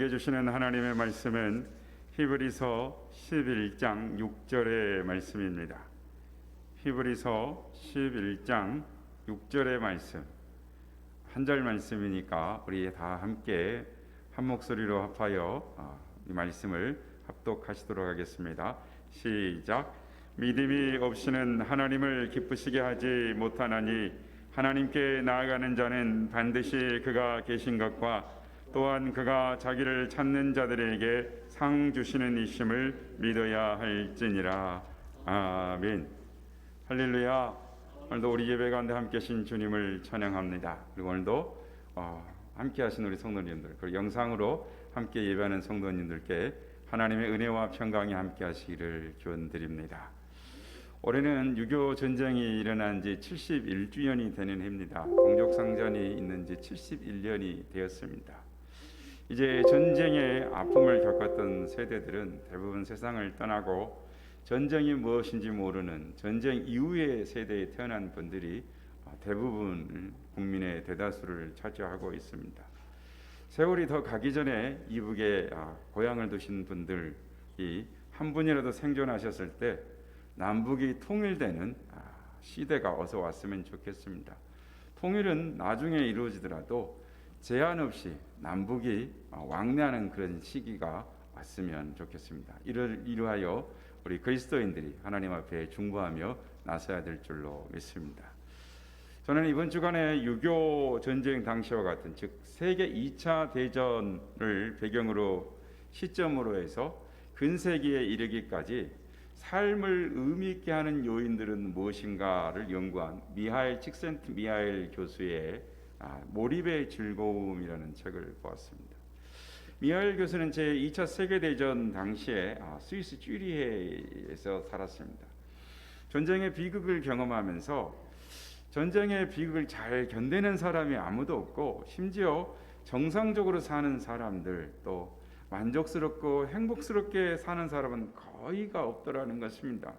우리에게 주시는 하나님의 말씀은 히브리서 11장 6절의 말씀입니다. 히브리서 11장 6절의 말씀, 한 절 말씀이니까 우리 다 함께 한 목소리로 합하여 이 말씀을 합독하시도록 하겠습니다. 시작. 믿음이 없이는 하나님을 기쁘시게 하지 못하나니 하나님께 나아가는 자는 반드시 그가 계신 것과 또한 그가 자기를 찾는 자들에게 상 주시는 이심을 믿어야 할지니라. 아멘. 할렐루야. 오늘도 우리 예배 가운데 함께 하신 주님을 찬양합니다. 그리고 오늘도 함께 하신 우리 성도님들, 그리고 영상으로 함께 예배하는 성도님들께 하나님의 은혜와 평강이 함께 하시기를 기원드립니다. 올해는 6.25 전쟁이 일어난 지 71주년이 되는 해입니다. 동족상전이 있는 지 71년이 되었습니다. 이제 전쟁의 아픔을 겪었던 세대들은 대부분 세상을 떠나고 전쟁이 무엇인지 모르는 전쟁 이후의 세대에 태어난 분들이 대부분 국민의 대다수를 차지하고 있습니다. 세월이 더 가기 전에 이북에 고향을 두신 분들이 한 분이라도 생존하셨을 때 남북이 통일되는 시대가 어서 왔으면 좋겠습니다. 통일은 나중에 이루어지더라도 제한 없이 남북이 왕래하는 그런 시기가 왔으면 좋겠습니다. 이러하여 우리 그리스도인들이 하나님 앞에 중보하며 나서야 될 줄로 믿습니다. 저는 이번 주간에 6.25 전쟁 당시와 같은 즉 세계 2차 대전을 배경으로 시점으로 해서 근세기에 이르기까지 삶을 의미 있게 하는 요인들은 무엇인가를 연구한 미하엘 칙센트미하엘 교수의 몰입의 즐거움이라는 책을 보았습니다. 미하엘 교수는 제2차 세계대전 당시에 스위스 쭈리히에서 살았습니다. 전쟁의 비극을 경험하면서 전쟁의 비극을 잘 견디는 사람이 아무도 없고 심지어 정상적으로 사는 사람들 또 만족스럽고 행복스럽게 사는 사람은 거의가 없더라는 것입니다.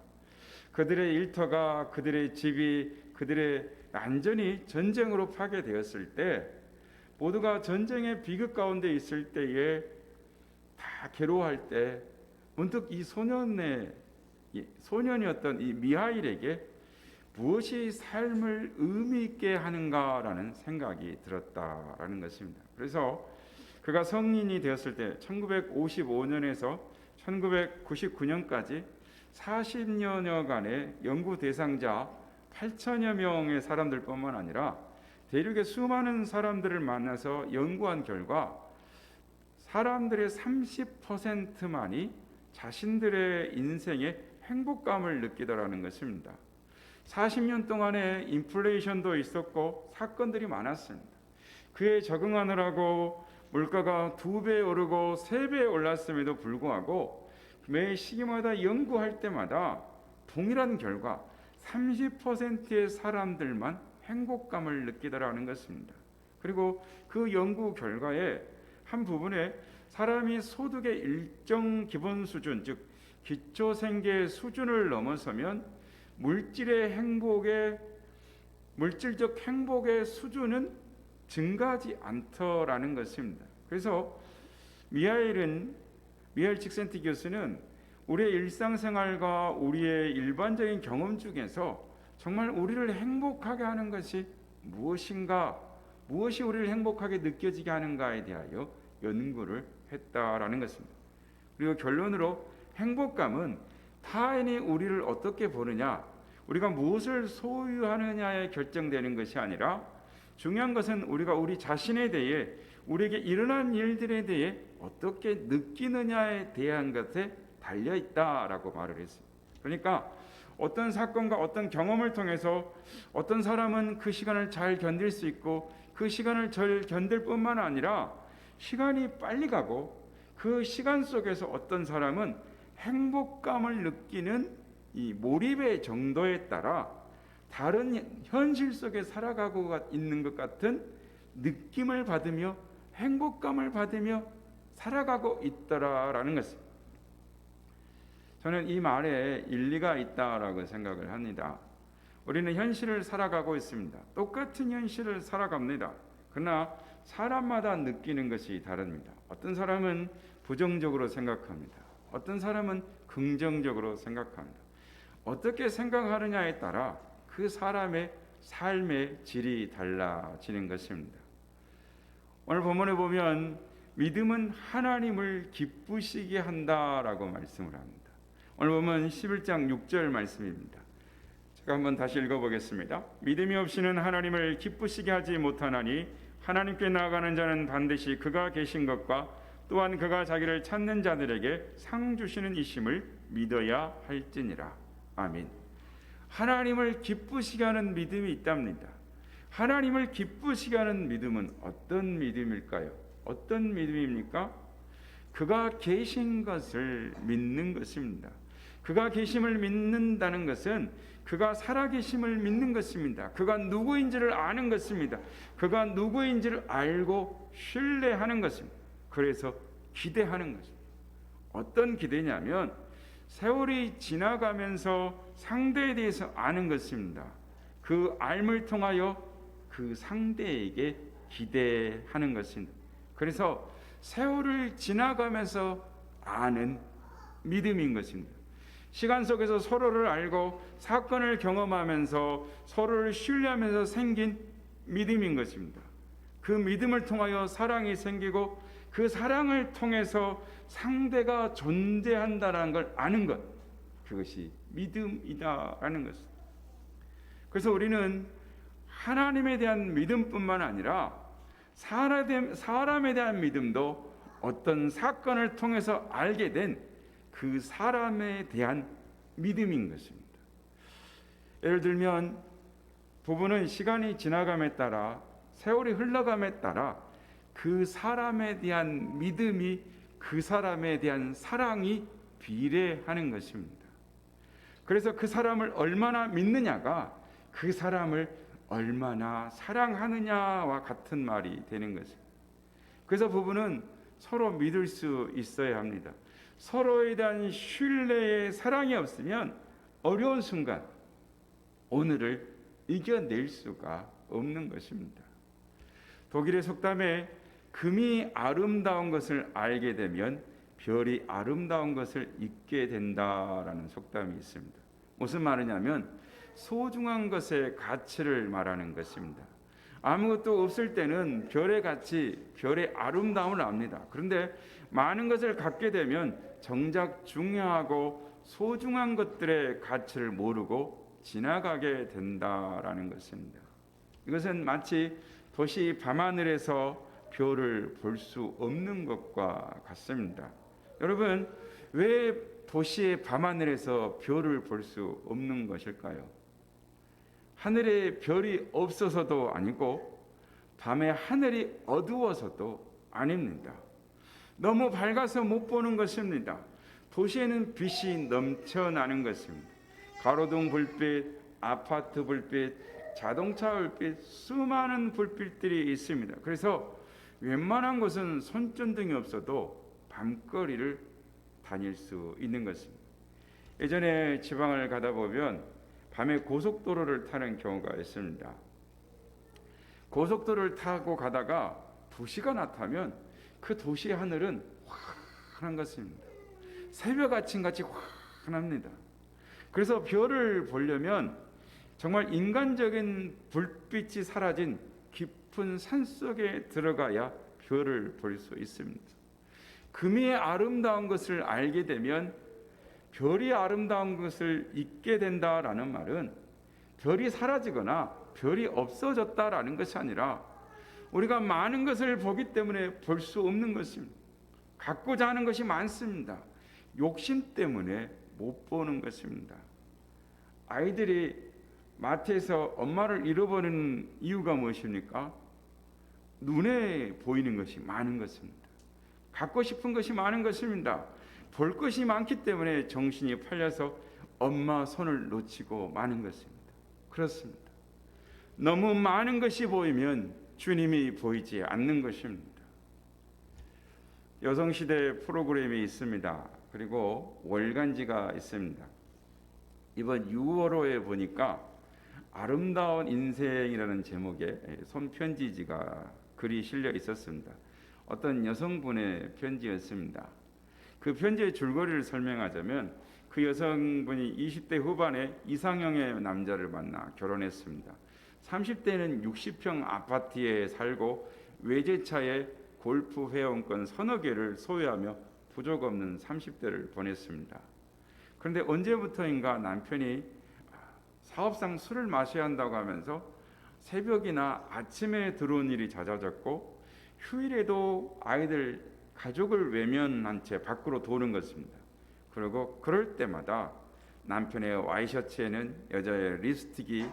그들의 일터가 그들의 집이 그들의 안전이 전쟁으로 파괴되었을 때 모두가 전쟁의 비극 가운데 있을 때에 다 괴로워할 때 문득 이 소년이었던 이 미하일에게 무엇이 삶을 의미 있게 하는가라는 생각이 들었다라는 것입니다. 그래서 그가 성인이 되었을 때 1955년에서 1999년까지 40년여간의 연구 대상자 8천여 명의 사람들뿐만 아니라 대륙의 수많은 사람들을 만나서 연구한 결과 사람들의 30%만이 자신들의 인생에 행복감을 느끼더라는 것입니다. 40년 동안에 인플레이션도 있었고 사건들이 많았습니다. 그에 적응하느라고 물가가 2배 오르고 3배 올랐음에도 불구하고 매 시기마다 연구할 때마다 동일한 결과 30%의 사람들만 행복감을 느끼더라는 것입니다. 그리고 그 연구 결과에 한 부분에 사람이 수득의 일정 기본 수준, 즉 기초생계 수준을 넘어서면 물질적 행복의 수준은 증가하지 않더라는 것입니다. 그래서 미하엘 칙센트 교수는 우리의 일상생활과 우리의 일반적인 경험 중에서 정말 우리를 행복하게 하는 것이 무엇인가, 무엇이 우리를 행복하게 느껴지게 하는가에 대하여 연구를 했다라는 것입니다. 그리고 결론으로 행복감은 타인이 우리를 어떻게 보느냐, 우리가 무엇을 소유하느냐에 결정되는 것이 아니라 중요한 것은 우리가 우리 자신에 대해 우리에게 일어난 일들에 대해 어떻게 느끼느냐에 대한 것에 달려있다라고 말을 했습니다. 그러니까 어떤 사건과 어떤 경험을 통해서 어떤 사람은 그 시간을 잘 견딜 수 있고 그 시간을 잘 견딜 뿐만 아니라 시간이 빨리 가고 그 시간 속에서 어떤 사람은 행복감을 느끼는 이 몰입의 정도에 따라 다른 현실 속에 살아가고 있는 것 같은 느낌을 받으며 행복감을 받으며 살아가고 있더라라는 것입니다. 저는 이 말에 일리가 있다라고 생각을 합니다. 우리는 현실을 살아가고 있습니다. 똑같은 현실을 살아갑니다. 그러나 사람마다 느끼는 것이 다릅니다. 어떤 사람은 부정적으로 생각합니다. 어떤 사람은 긍정적으로 생각합니다. 어떻게 생각하느냐에 따라 그 사람의 삶의 질이 달라지는 것입니다. 오늘 본문에 보면 믿음은 하나님을 기쁘시게 한다라고 말씀을 합니다. 오늘 보면 11장 6절 말씀입니다. 제가 한번 다시 읽어보겠습니다. 믿음이 없이는 하나님을 기쁘시게 하지 못하나니 하나님께 나아가는 자는 반드시 그가 계신 것과 또한 그가 자기를 찾는 자들에게 상 주시는 이심을 믿어야 할지니라. 아멘. 하나님을 기쁘시게 하는 믿음이 있답니다. 하나님을 기쁘시게 하는 믿음은 어떤 믿음일까요? 어떤 믿음입니까? 그가 계신 것을 믿는 것입니다. 그가 계심을 믿는다는 것은 그가 살아계심을 믿는 것입니다. 그가 누구인지를 아는 것입니다. 그가 누구인지를 알고 신뢰하는 것입니다. 그래서 기대하는 것입니다. 어떤 기대냐면 세월이 지나가면서 상대에 대해서 아는 것입니다. 그 알을 통하여 그 상대에게 기대하는 것입니다. 그래서 세월을 지나가면서 아는 믿음인 것입니다. 시간 속에서 서로를 알고 사건을 경험하면서 서로를 신뢰하면서 생긴 믿음인 것입니다. 그 믿음을 통하여 사랑이 생기고 그 사랑을 통해서 상대가 존재한다는 걸 아는 것, 그것이 믿음이다라는 것입니다. 그래서 우리는 하나님에 대한 믿음뿐만 아니라 사람에 대한 믿음도 어떤 사건을 통해서 알게 된 그 사람에 대한 믿음인 것입니다. 예를 들면 부부는 시간이 지나감에 따라 세월이 흘러감에 따라 그 사람에 대한 믿음이 그 사람에 대한 사랑이 비례하는 것입니다. 그래서 그 사람을 얼마나 믿느냐가 그 사람을 얼마나 사랑하느냐와 같은 말이 되는 것입니다. 그래서 부부는 서로 믿을 수 있어야 합니다. 서로에 대한 신뢰의 사랑이 없으면 어려운 순간 오늘을 이겨낼 수가 없는 것입니다. 독일의 속담에 금이 아름다운 것을 알게 되면 별이 아름다운 것을 잊게 된다라는 속담이 있습니다. 무슨 말이냐면 소중한 것의 가치를 말하는 것입니다. 아무것도 없을 때는 별의 가치, 별의 아름다움을 압니다. 그런데 많은 것을 갖게 되면 정작 중요하고 소중한 것들의 가치를 모르고 지나가게 된다라는 것입니다. 이것은 마치 도시 밤하늘에서 별을 볼 수 없는 것과 같습니다. 여러분, 왜 도시의 밤하늘에서 별을 볼 수 없는 것일까요? 하늘에 별이 없어서도 아니고 밤에 하늘이 어두워서도 아닙니다. 너무 밝아서 못 보는 것입니다. 도시에는 빛이 넘쳐나는 것입니다. 가로등 불빛, 아파트 불빛, 자동차 불빛, 수많은 불빛들이 있습니다. 그래서 웬만한 곳은 손전등이 없어도 밤거리를 다닐 수 있는 것입니다. 예전에 지방을 가다 보면 밤에 고속도로를 타는 경우가 있습니다. 고속도로를 타고 가다가 도시가 나타나면 그 도시의 하늘은 환한 것입니다. 새벽 아침같이 환합니다. 그래서 별을 보려면 정말 인간적인 불빛이 사라진 깊은 산속에 들어가야 별을 볼 수 있습니다. 금이 아름다운 것을 알게 되면 별이 아름다운 것을 잊게 된다라는 말은 별이 사라지거나 별이 없어졌다라는 것이 아니라 우리가 많은 것을 보기 때문에 볼 수 없는 것입니다. 갖고자 하는 것이 많습니다. 욕심 때문에 못 보는 것입니다. 아이들이 마트에서 엄마를 잃어버리는 이유가 무엇입니까? 눈에 보이는 것이 많은 것입니다. 갖고 싶은 것이 많은 것입니다. 볼 것이 많기 때문에 정신이 팔려서 엄마 손을 놓치고 마는 것입니다. 그렇습니다. 너무 많은 것이 보이면 주님이 보이지 않는 것입니다. 여성시대 프로그램이 있습니다. 그리고 월간지가 있습니다. 이번 6월호에 보니까 아름다운 인생이라는 제목의 손편지지가 글이 실려 있었습니다. 어떤 여성분의 편지였습니다. 그 편지의 줄거리를 설명하자면 그 여성분이 20대 후반에 이상형의 남자를 만나 결혼했습니다. 30대는 60평 아파트에 살고 외제차에 골프 회원권 서너 개를 소유하며 부족 없는 30대를 보냈습니다. 그런데 언제부터인가 남편이 사업상 술을 마셔야 한다고 하면서 새벽이나 아침에 들어온 일이 잦아졌고 휴일에도 아이들 가족을 외면한 채 밖으로 도는 것입니다. 그리고 그럴 때마다 남편의 와이셔츠에는 여자의 립스틱이,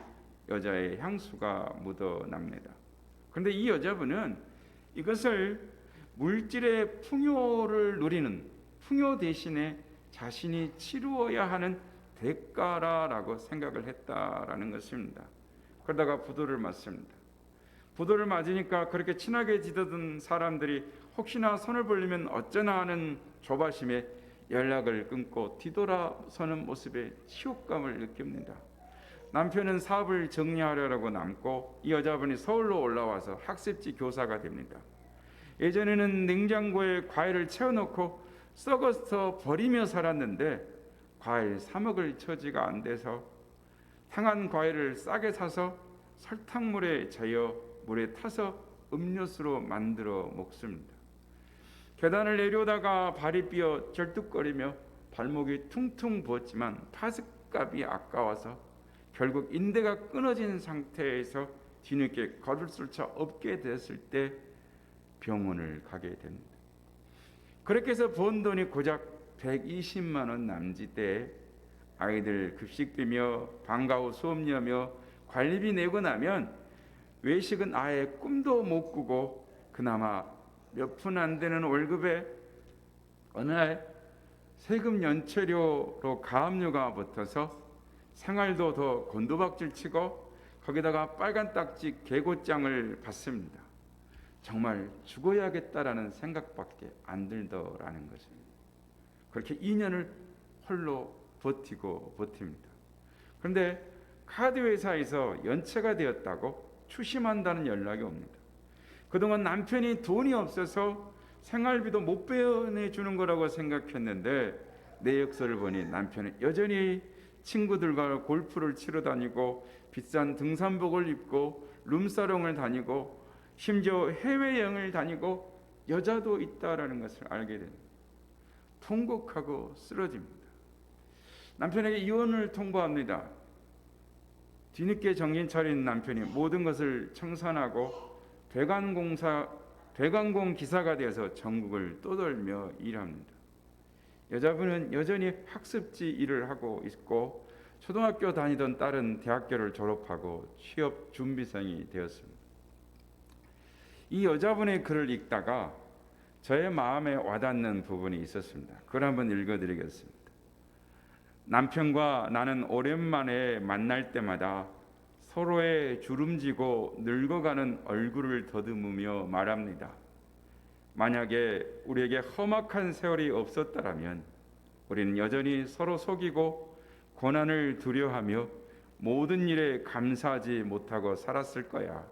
여자의 향수가 묻어납니다. 그런데 이 여자분은 이것을 물질의 풍요를 누리는, 풍요 대신에 자신이 치루어야 하는 대가라고 생각을 했다라는 것입니다. 그러다가 부도를 맞습니다. 부도를 맞으니까 그렇게 친하게 지내던 사람들이 혹시나 손을 벌리면 어쩌나 하는 조바심에 연락을 끊고 뒤돌아서는 모습에 치욕감을 느낍니다. 남편은 사업을 정리하려고 남고 이 여자분이 서울로 올라와서 학습지 교사가 됩니다. 예전에는 냉장고에 과일을 채워놓고 썩어서 버리며 살았는데 과일 사 먹을 처지가 안 돼서 상한 과일을 싸게 사서 설탕물에 재어 물에 타서 음료수로 만들어 먹습니다. 계단을 내려오다가 발이 삐어 절뚝거리며 발목이 퉁퉁 부었지만 파스값이 아까워서 결국 인대가 끊어진 상태에서 뒤늦게 걸을 수 없게 됐을 때 병원을 가게 됩니다. 그렇게 해서 번 돈이 고작 120만 원 남짓에 아이들 급식비며 방과 후 수업료며 관리비 내고 나면 외식은 아예 꿈도 못 꾸고 그나마 몇 푼 안 되는 월급에 어느 날 세금 연체료로 가압류가 붙어서 생활도 더 곤두박질 치고 거기다가 빨간 딱지 개고장을 받습니다. 정말 죽어야겠다라는 생각밖에 안 들더라는 것입니다. 그렇게 2년을 홀로 버팁니다. 그런데 카드 회사에서 연체가 되었다고 추심한다는 연락이 옵니다. 그동안 남편이 돈이 없어서 생활비도 못 빼내주는 거라고 생각했는데 내역서를 보니 남편은 여전히 친구들과 골프를 치러 다니고 비싼 등산복을 입고 룸사롱을 다니고 심지어 해외여행을 다니고 여자도 있다라는 것을 알게 됩니다. 통곡하고 쓰러집니다. 남편에게 이혼을 통보합니다. 뒤늦게 정신 차린 남편이 모든 것을 청산하고 배관공 기사가 되어서 전국을 떠돌며 일합니다. 여자분은 여전히 학습지 일을 하고 있고 초등학교 다니던 딸은 대학교를 졸업하고 취업 준비생이 되었습니다. 이 여자분의 글을 읽다가 저의 마음에 와닿는 부분이 있었습니다. 그걸 한번 읽어드리겠습니다. 남편과 나는 오랜만에 만날 때마다 서로의 주름지고 늙어가는 얼굴을 더듬으며 말합니다. 만약에 우리에게 험악한 세월이 없었다면 우리는 여전히 서로 속이고 고난을 두려워하며 모든 일에 감사하지 못하고 살았을 거야.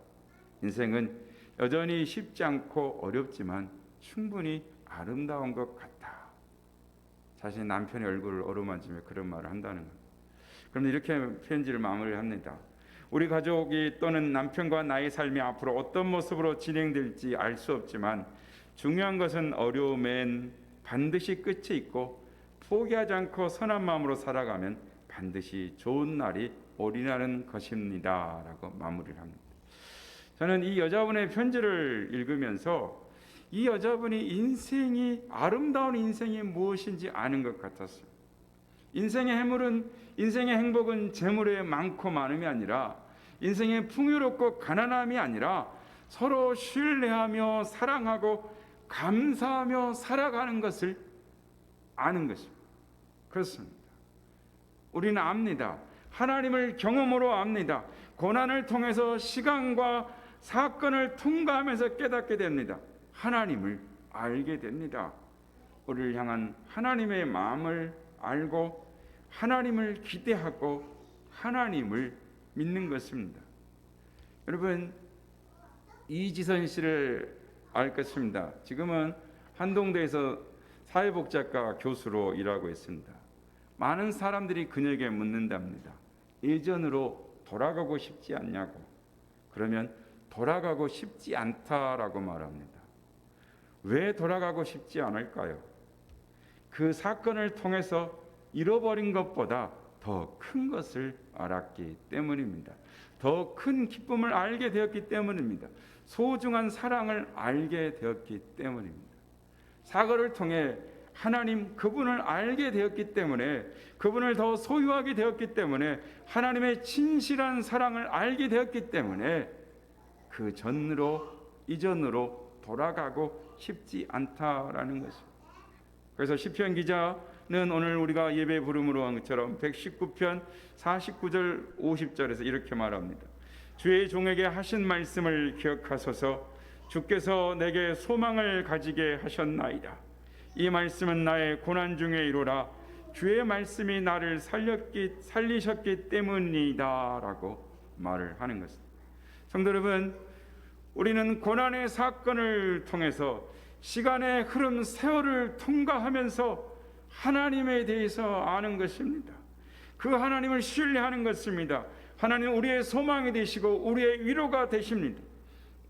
인생은 여전히 쉽지 않고 어렵지만 충분히 아름다운 것 같아. 자신 남편의 얼굴을 어루만지며 그런 말을 한다는 것. 그럼 이렇게 편지를 마무리합니다. 우리 가족이 또는 남편과 나의 삶이 앞으로 어떤 모습으로 진행될지 알 수 없지만 중요한 것은 어려움엔 반드시 끝이 있고 포기하지 않고 선한 마음으로 살아가면 반드시 좋은 날이 오리라는 것입니다. 라고 마무리를 합니다. 저는 이 여자분의 편지를 읽으면서 이 여자분이 인생이 아름다운 인생이 무엇인지 아는 것 같았어요. 인생의 행복은 재물의 많고 많음이 아니라 인생의 풍요롭고 가난함이 아니라 서로 신뢰하며 사랑하고 감사하며 살아가는 것을 아는 것입니다. 그렇습니다. 우리는 압니다. 하나님을 경험으로 압니다. 고난을 통해서 시간과 사건을 통과하면서 깨닫게 됩니다. 하나님을 알게 됩니다. 우리를 향한 하나님의 마음을 알고 하나님을 기대하고 하나님을 믿는 것입니다. 여러분, 이지선 씨를 알 것입니다. 지금은 한동대에서 사회복지학과 교수로 일하고 있습니다. 많은 사람들이 그녀에게 묻는답니다. 예전으로 돌아가고 싶지 않냐고. 그러면 돌아가고 싶지 않다라고 말합니다. 왜 돌아가고 싶지 않을까요? 그 사건을 통해서 잃어버린 것보다 더 큰 것을 알았기 때문입니다. 더 큰 기쁨을 알게 되었기 때문입니다. 소중한 사랑을 알게 되었기 때문입니다. 사과를 통해 하나님 그분을 알게 되었기 때문에, 그분을 더 소유하게 되었기 때문에, 하나님의 진실한 사랑을 알게 되었기 때문에 그 전으로 이전으로 돌아가고 싶지 않다라는 것입니다. 그래서 시편 기자는 오늘 우리가 예배 부름으로 한 것처럼 119편 49절 50절에서 이렇게 말합니다. 주의 종에게 하신 말씀을 기억하소서. 주께서 내게 소망을 가지게 하셨나이다. 이 말씀은 나의 고난 중에 이루라. 주의 말씀이 나를 살리셨기 때문이다 라고 말을 하는 것입니다. 성도 여러분, 우리는 고난의 사건을 통해서 시간의 흐름, 세월을 통과하면서 하나님에 대해서 아는 것입니다. 그 하나님을 신뢰하는 것입니다. 하나님 우리의 소망이 되시고 우리의 위로가 되십니다.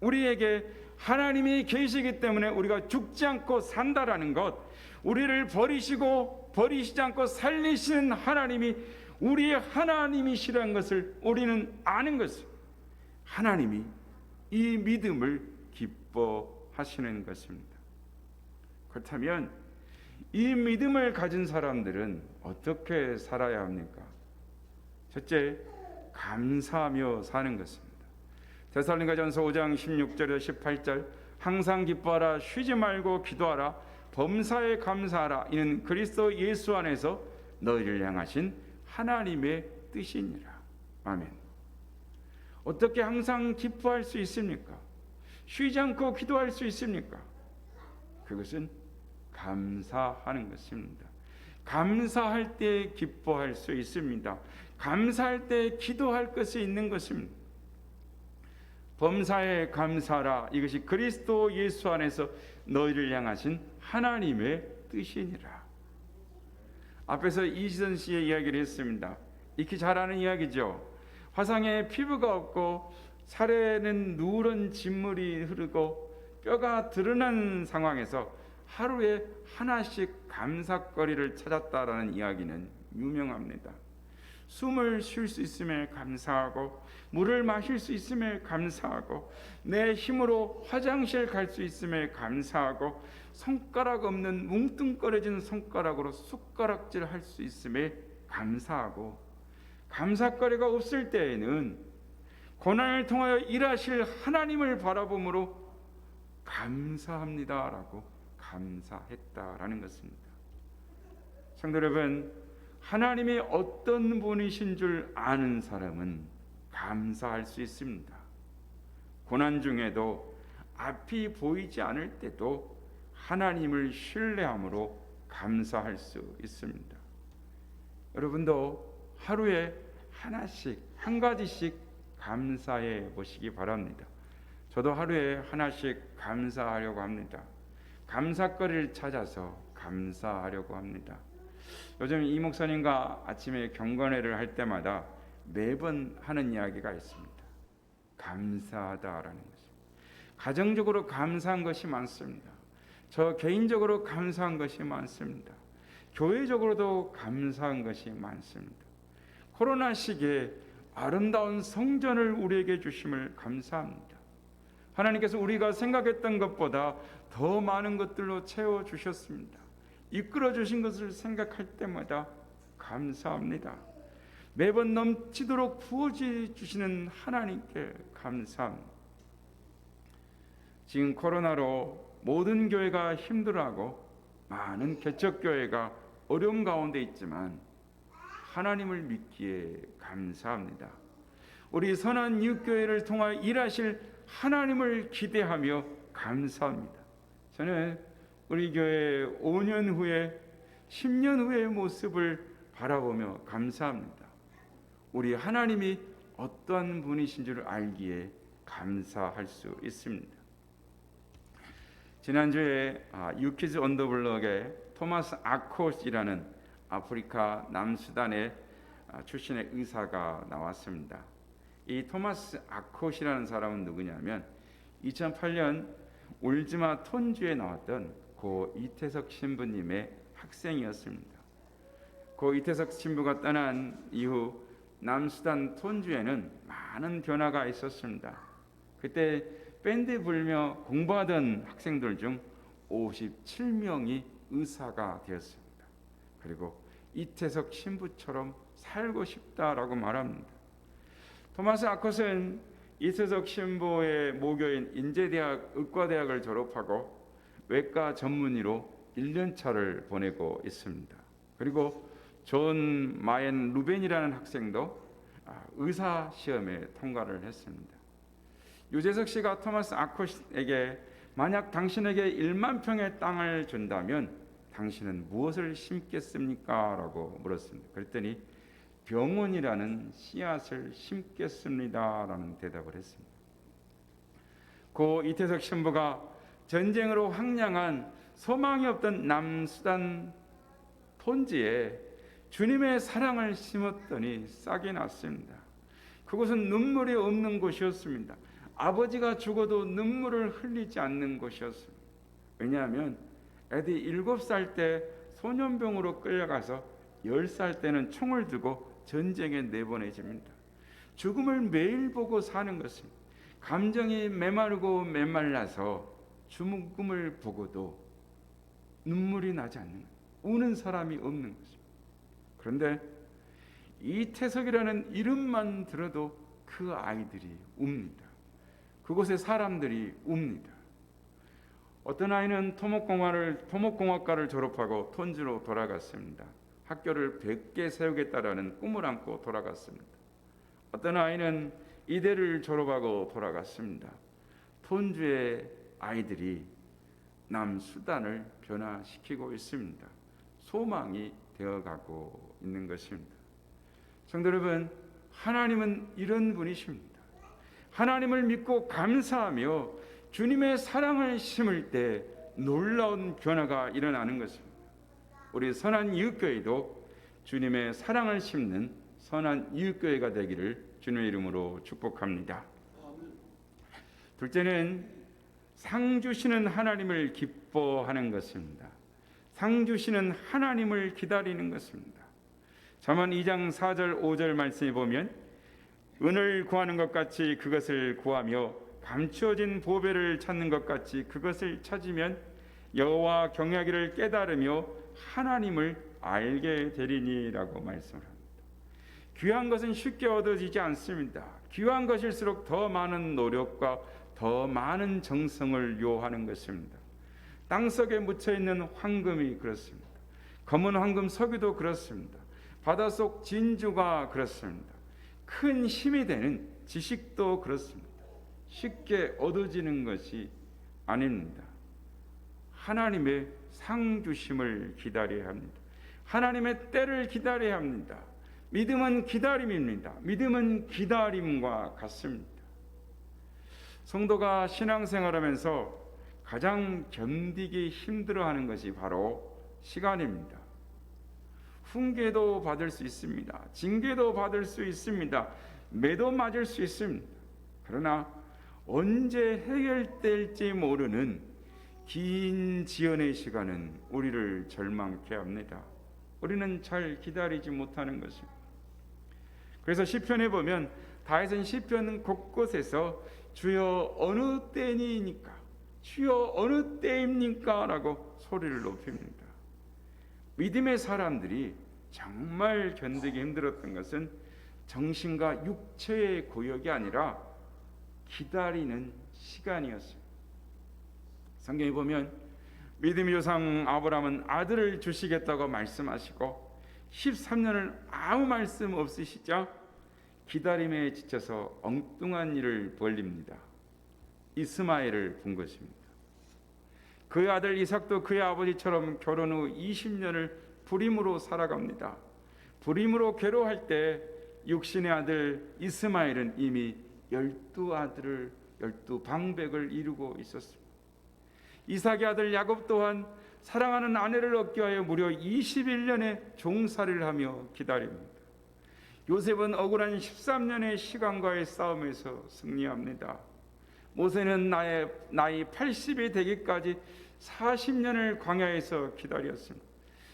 우리에게 하나님이 계시기 때문에 우리가 죽지 않고 산다라는 것, 우리를 버리시지 않고 살리시는 하나님이 우리의 하나님이시라는 것을 우리는 아는 것입니다. 하나님이 이 믿음을 기뻐하시는 것입니다. 그렇다면 이 믿음을 가진 사람들은 어떻게 살아야 합니까? 첫째, 감사하며 사는 것입니다. 데살로니가전서 5장 16절에서 18절, 항상 기뻐하라, 쉬지 말고 기도하라, 범사에 감사하라, 이는 그리스도 예수 안에서 너희를 향하신 하나님의 뜻이니라. 아멘. 어떻게 항상 기뻐할 수 있습니까? 쉬지 않고 기도할 수 있습니까? 그것은 감사하는 것입니다. 감사할 때 기뻐할 수 있습니다. 감사할 때 기도할 것이 있는 것입니다. 범사에 감사하라, 이것이 그리스도 예수 안에서 너희를 향하신 하나님의 뜻이니라. 앞에서 이지선 씨의 이야기를 했습니다. 익히 잘 아는 이야기죠. 화상에 피부가 없고 살에는 누런 진물이 흐르고 뼈가 드러난 상황에서 하루에 하나씩 감사거리를 찾았다라는 이야기는 유명합니다. 숨을 쉴 수 있음에 감사하고, 물을 마실 수 있음에 감사하고, 내 힘으로 화장실 갈 수 있음에 감사하고, 손가락 없는 뭉뚱거려진 손가락으로 숟가락질 할 수 있음에 감사하고, 감사거리가 없을 때에는 고난을 통하여 일하실 하나님을 바라보므로 감사합니다라고 감사했다라는 것입니다. 성도 여러분, 하나님이 어떤 분이신 줄 아는 사람은 감사할 수 있습니다. 고난 중에도 앞이 보이지 않을 때도 하나님을 신뢰함으로 감사할 수 있습니다. 여러분도 하루에 하나씩, 한 가지씩 감사해 보시기 바랍니다. 저도 하루에 하나씩 감사하려고 합니다. 감사거리를 찾아서 감사하려고 합니다. 요즘 이 목사님과 아침에 경건회를 할 때마다 매번 하는 이야기가 있습니다. 감사하다라는 것입니다. 가정적으로 감사한 것이 많습니다. 저 개인적으로 감사한 것이 많습니다. 교회적으로도 감사한 것이 많습니다. 코로나 시기에 아름다운 성전을 우리에게 주심을 감사합니다. 하나님께서 우리가 생각했던 것보다 더 많은 것들로 채워주셨습니다. 이끌어 주신 것을 생각할 때마다 감사합니다. 매번 넘치도록 부어주시는 하나님께 감사합니다. 지금 코로나로 모든 교회가 힘들어하고 많은 개척교회가 어려움 가운데 있지만 하나님을 믿기에 감사합니다. 우리 선한 이웃교회를 통하여 일하실 하나님을 기대하며 감사합니다. 저는 우리 교회 5년 후에 10년 후의 모습을 바라보며 감사합니다. 우리 하나님이 어떤 분이신 줄 알기에 감사할 수 있습니다. 지난주에 유키즈 온 더 블럭에 토마스 아콧이라는 아프리카 남수단의 출신의 의사가 나왔습니다. 이 토마스 아콧이라는 사람은 누구냐면 2008년 울지마 톤주에 나왔던 고 이태석 신부님의 학생이었습니다. 고 이태석 신부가 떠난 이후 남수단 톤주에는 많은 변화가 있었습니다. 그때 밴드 불며 공부하던 학생들 중 57명이 의사가 되었습니다. 그리고 이태석 신부처럼 살고 싶다라고 말합니다. 토마스 아콧은 이태석 신부의 모교인 인제대학 의과대학을 졸업하고 외과 전문의로 1년차를 보내고 있습니다. 그리고 존 마엔 루벤이라는 학생도 의사 시험에 통과를 했습니다. 유재석 씨가 토마스 아콧에게 만약 당신에게 1만 평의 땅을 준다면 당신은 무엇을 심겠습니까? 라고 물었습니다. 그랬더니 병원이라는 씨앗을 심겠습니다. 라는 대답을 했습니다. 고 이태석 신부가 전쟁으로 황량한 소망이 없던 남수단 톤지에 주님의 사랑을 심었더니 싹이 났습니다. 그곳은 눈물이 없는 곳이었습니다. 아버지가 죽어도 눈물을 흘리지 않는 곳이었습니다. 왜냐하면 애들이 7살 때 소년병으로 끌려가서 10살 때는 총을 두고 전쟁에 내보내집니다. 죽음을 매일 보고 사는 것입니다. 감정이 메마르고 메말라서 죽음을 보고도 눈물이 나지 않는 거예요. 우는 사람이 없는 것입니다. 그런데 이태석이라는 이름만 들어도 그 아이들이 웁니다. 그곳의 사람들이 웁니다. 어떤 아이는 토목공학과를 졸업하고 톤주로 돌아갔습니다. 학교를 100개 세우겠다라는 꿈을 안고 돌아갔습니다. 어떤 아이는 이대를 졸업하고 돌아갔습니다. 톤주의 아이들이 남수단을 변화시키고 있습니다. 소망이 되어가고 있는 것입니다. 성도 여러분, 하나님은 이런 분이십니다. 하나님을 믿고 감사하며 주님의 사랑을 심을 때 놀라운 변화가 일어나는 것입니다. 우리 선한 이웃교회도 주님의 사랑을 심는 선한 이웃교회가 되기를 주님의 이름으로 축복합니다. 둘째는 상 주시는 하나님을 기뻐하는 것입니다. 상 주시는 하나님을 기다리는 것입니다. 잠언 2장 4절 5절 말씀에 보면 은을 구하는 것 같이 그것을 구하며 감추어진 보배를 찾는 것 같이 그것을 찾으면 여호와 경외하기를 깨달으며 하나님을 알게 되리니라고 말씀을 합니다. 귀한 것은 쉽게 얻어지지 않습니다. 귀한 것일수록 더 많은 노력과 더 많은 정성을 요하는 것입니다. 땅속에 묻혀있는 황금이 그렇습니다. 검은 황금 석유도 그렇습니다. 바닷속 진주가 그렇습니다. 큰 힘이 되는 지식도 그렇습니다. 쉽게 얻어지는 것이 아닙니다. 하나님의 상 주심을 기다려야 합니다. 하나님의 때를 기다려야 합니다. 믿음은 기다림입니다. 믿음은 기다림과 같습니다. 성도가 신앙생활하면서 가장 견디기 힘들어하는 것이 바로 시간입니다. 훈계도 받을 수 있습니다. 징계도 받을 수 있습니다. 매도 맞을 수 있습니다. 그러나 언제 해결될지 모르는 긴 지연의 시간은 우리를 절망케 합니다. 우리는 잘 기다리지 못하는 것입니다. 그래서 시편에 보면 다윗은 시편 곳곳에서 주여 어느 때니까 주여 어느 때입니까? 라고 소리를 높입니다. 믿음의 사람들이 정말 견디기 힘들었던 것은 정신과 육체의 고역이 아니라 기다리는 시간이었습니다. 성경에 보면 믿음의 조상 아브라함은 아들을 주시겠다고 말씀하시고 13년을 아무 말씀 없으시자 기다림에 지쳐서 엉뚱한 일을 벌립니다. 이스마엘을 본 것입니다. 그의 아들 이삭도 그의 아버지처럼 결혼 후 20년을 불임으로 살아갑니다. 불임으로 괴로워할 때 육신의 아들 이스마엘은 이미 12방백을 이루고 있었습니다. 이삭의 아들 야곱 또한 사랑하는 아내를 얻기 위하여 무려 21년의 종살이를 하며 기다립니다. 요셉은 억울한 13년의 시간과의 싸움에서 승리합니다. 모세는 나이 80이 되기까지 40년을 광야에서 기다렸습니다.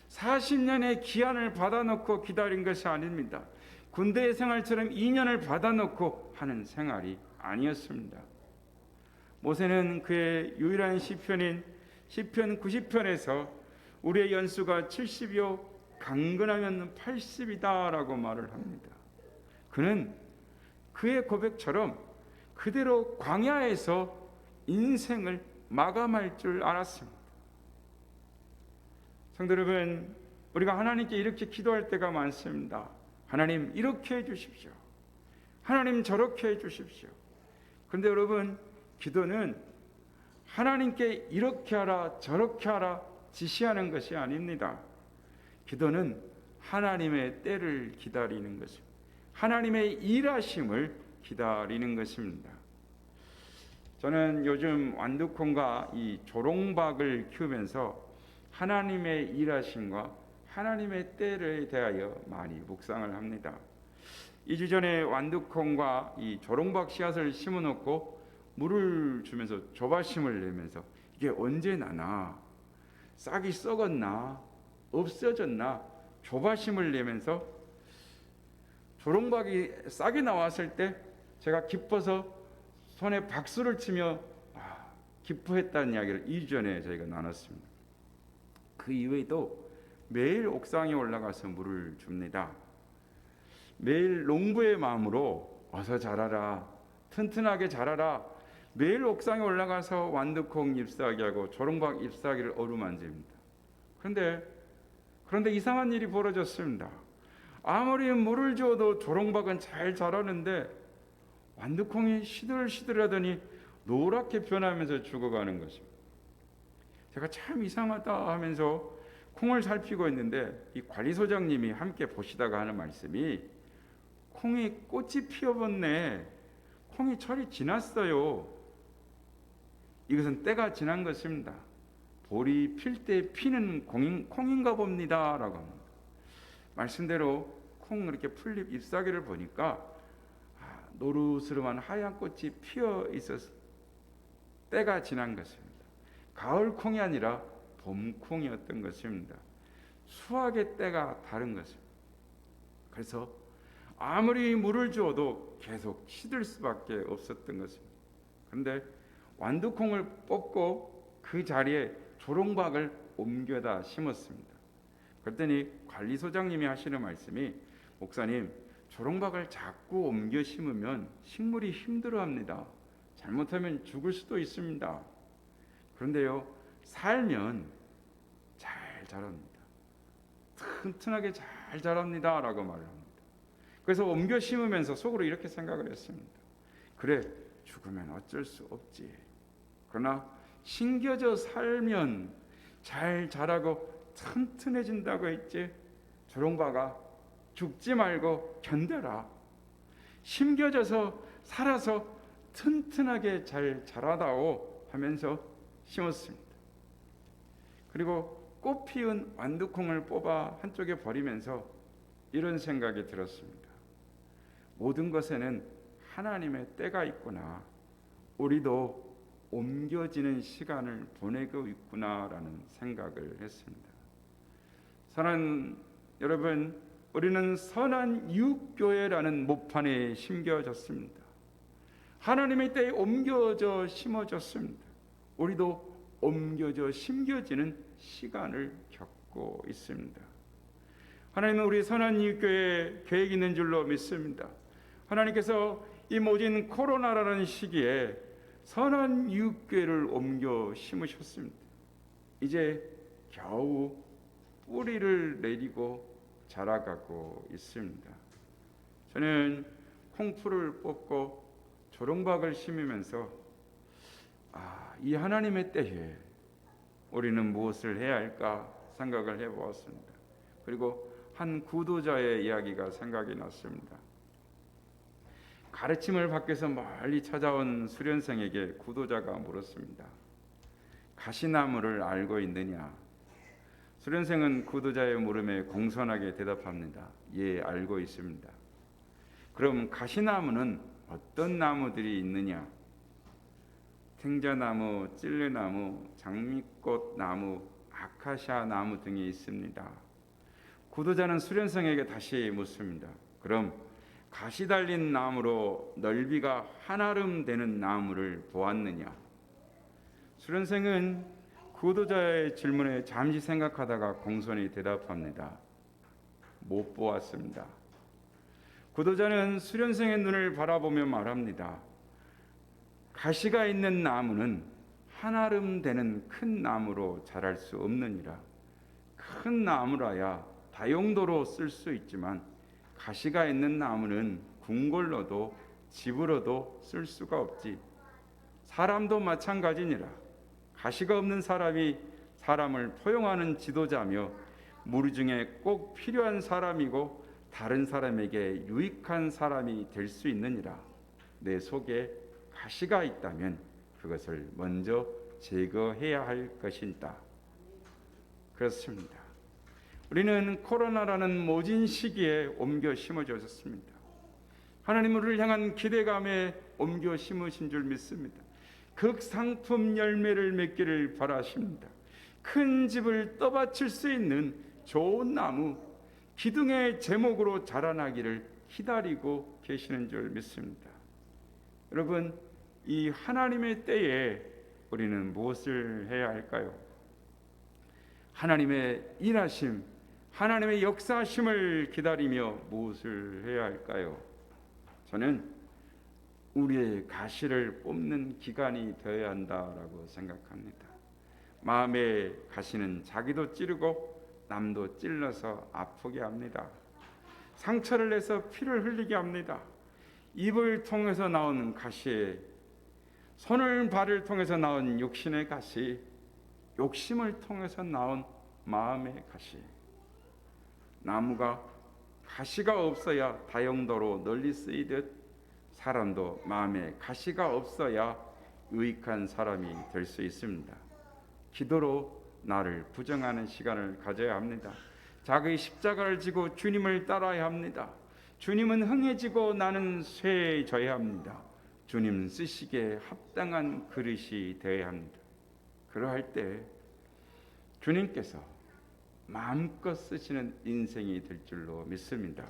40년의 기한을 받아놓고 기다린 것이 아닙니다. 군대 생활처럼 2년을 받아놓고 하는 생활이 아니었습니다. 모세는 그의 유일한 시편인 시편 90편에서 우리의 연수가 70이요 강건하면 80이다라고 말을 합니다. 그는 그의 고백처럼 그대로 광야에서 인생을 마감할 줄 알았습니다. 성도 여러분, 우리가 하나님께 이렇게 기도할 때가 많습니다. 하나님 이렇게 해주십시오. 하나님 저렇게 해주십시오. 그런데 여러분, 기도는 하나님께 이렇게 하라 저렇게 하라 지시하는 것이 아닙니다. 기도는 하나님의 때를 기다리는 것입니다. 하나님의 일하심을 기다리는 것입니다. 저는 요즘 완두콩과 이 조롱박을 키우면서 하나님의 일하심과 하나님의 때를 대하여 많이 묵상을 합니다. 2주 전에 완두콩과 이 조롱박 씨앗을 심어놓고 물을 주면서 조바심을 내면서 이게 언제 나나, 싹이 썩었나, 없어졌나 조바심을 내면서 조롱박이 싹이 나왔을 때 제가 기뻐서 손에 박수를 치며 기뻐했다는 이야기를 2주 전에 저희가 나눴습니다. 그 이외에도 매일 옥상에 올라가서 물을 줍니다. 매일 농부의 마음으로 어서 자라라, 튼튼하게 자라라, 매일 옥상에 올라가서 완두콩 잎사귀하고 조롱박 잎사귀를 어루만집니다. 그런데 이상한 일이 벌어졌습니다. 아무리 물을 줘도 조롱박은 잘 자라는데 완두콩이 시들시들하더니 노랗게 변하면서 죽어가는 것입니다. 제가 참 이상하다 하면서 콩을 살피고 있는데 이 관리소장님이 함께 보시다가 하는 말씀이 콩이 꽃이 피어봤네. 콩이 철이 지났어요. 이것은 때가 지난 것입니다. 볼이 필 때 피는 콩인가 봅니다 라고 합니다. 말씀대로 콩 이렇게 풀잎 잎사귀를 보니까 노르스름한 하얀 꽃이 피어 있어서 때가 지난 것입니다. 가을 콩이 아니라 봄 콩이었던 것입니다. 수확의 때가 다른 것입니다. 그래서 아무리 물을 주어도 계속 시들 수밖에 없었던 것입니다. 그런데 완두콩을 뽑고 그 자리에 조롱박을 옮겨다 심었습니다. 그랬더니 관리소장님이 하시는 말씀이 목사님, 조롱박을 자꾸 옮겨 심으면 식물이 힘들어합니다. 잘못하면 죽을 수도 있습니다. 그런데요, 살면 잘 자랍니다. 튼튼하게 잘 자랍니다 라고 말을 합니다. 그래서 옮겨 심으면서 속으로 이렇게 생각을 했습니다. 그래, 죽으면 어쩔 수 없지. 그러나 심겨져 살면 잘 자라고 튼튼해진다고 했지. 조롱박아, 죽지 말고 견뎌라. 심겨져서 살아서 튼튼하게 잘 자라다오 하면서 심었습니다. 그리고 꽃 피운 완두콩을 뽑아 한쪽에 버리면서 이런 생각이 들었습니다. 모든 것에는 하나님의 때가 있구나. 우리도 옮겨지는 시간을 보내고 있구나라는 생각을 했습니다. 사랑하는 여러분, 우리는 선한 이웃교회라는 목판에 심겨졌습니다. 하나님의 때에 옮겨져 심어졌습니다. 우리도 옮겨져 심겨지는 시간을 겪고 있습니다. 하나님은 우리 선한 이웃교회 계획 있는 줄로 믿습니다. 하나님께서 이 모진 코로나라는 시기에 선한 이웃교회를 옮겨 심으셨습니다. 이제 겨우 뿌리를 내리고 자라가고 있습니다. 저는 콩풀을 뽑고 조롱박을 심으면서 이 하나님의 때에 우리는 무엇을 해야 할까 생각을 해보았습니다. 그리고 한 구도자의 이야기가 생각이 났습니다. 가르침을 받기 위해서 멀리 찾아온 수련생에게 구도자가 물었습니다. 가시나무를 알고 있느냐? 수련생은 구도자의 물음에 공손하게 대답합니다. 예, 알고 있습니다. 그럼 가시나무는 어떤 나무들이 있느냐? 탱자나무, 찔레나무, 장미꽃나무, 아카시아 나무 등이 있습니다. 구도자는 수련생에게 다시 묻습니다. 그럼 가시 달린 나무로 넓이가 한아름 되는 나무를 보았느냐? 수련생은 구도자의 질문에 잠시 생각하다가 공손히 대답합니다. 못 보았습니다. 구도자는 수련생의 눈을 바라보며 말합니다. 가시가 있는 나무는 한아름 되는 큰 나무로 자랄 수 없느니라. 큰 나무라야 다용도로 쓸 수 있지만 가시가 있는 나무는 궁궐로도 집으로도 쓸 수가 없지. 사람도 마찬가지니라. 가시가 없는 사람이 사람을 포용하는 지도자며 무리 중에 꼭 필요한 사람이고 다른 사람에게 유익한 사람이 될 수 있느니라. 내 속에 가시가 있다면 그것을 먼저 제거해야 할 것이다. 그렇습니다. 우리는 코로나라는 모진 시기에 옮겨 심어졌습니다. 하나님을 향한 기대감에 옮겨 심으신 줄 믿습니다. 극상품 열매를 맺기를 바라십니다. 큰 집을 떠받칠 수 있는 좋은 나무, 기둥의 제목으로 자라나기를 기다리고 계시는 줄 믿습니다. 여러분, 이 하나님의 때에 우리는 무엇을 해야 할까요? 하나님의 일하심, 하나님의 역사하심을 기다리며 무엇을 해야 할까요? 저는 우리의 가시를 뽑는 기간이 되어야 한다라고 생각합니다. 마음의 가시는 자기도 찌르고 남도 찔러서 아프게 합니다. 상처를 내서 피를 흘리게 합니다. 입을 통해서 나오는 가시, 손을 발을 통해서 나온 육신의 가시, 욕심을 통해서 나온 마음의 가시. 나무가 가시가 없어야 다용도로 널리 쓰이듯 사람도 마음에 가시가 없어야 유익한 사람이 될 수 있습니다. 기도로 나를 부정하는 시간을 가져야 합니다. 자기의 십자가를 지고 주님을 따라야 합니다. 주님은 흥해지고 나는 쇠해져야 합니다. 주님 쓰시기에 합당한 그릇이 되어야 합니다. 그러할 때 주님께서 마음껏 쓰시는 인생이 될 줄로 믿습니다.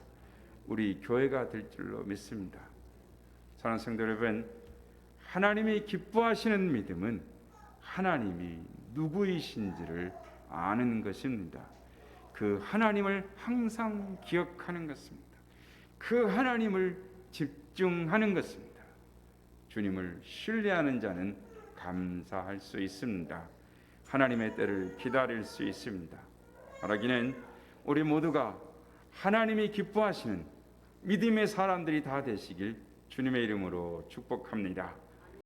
우리 교회가 될 줄로 믿습니다. 사랑하는 성도 여러분, 하나님이 기뻐하시는 믿음은 하나님이 누구이신지를 아는 것입니다. 그 하나님을 항상 기억하는 것입니다. 그 하나님을 집중하는 것입니다. 주님을 신뢰하는 자는 감사할 수 있습니다. 하나님의 때를 기다릴 수 있습니다. 바라기는 우리 모두가 하나님이 기뻐하시는 믿음의 사람들이 다 되시길 주님의 이름으로 축복합니다.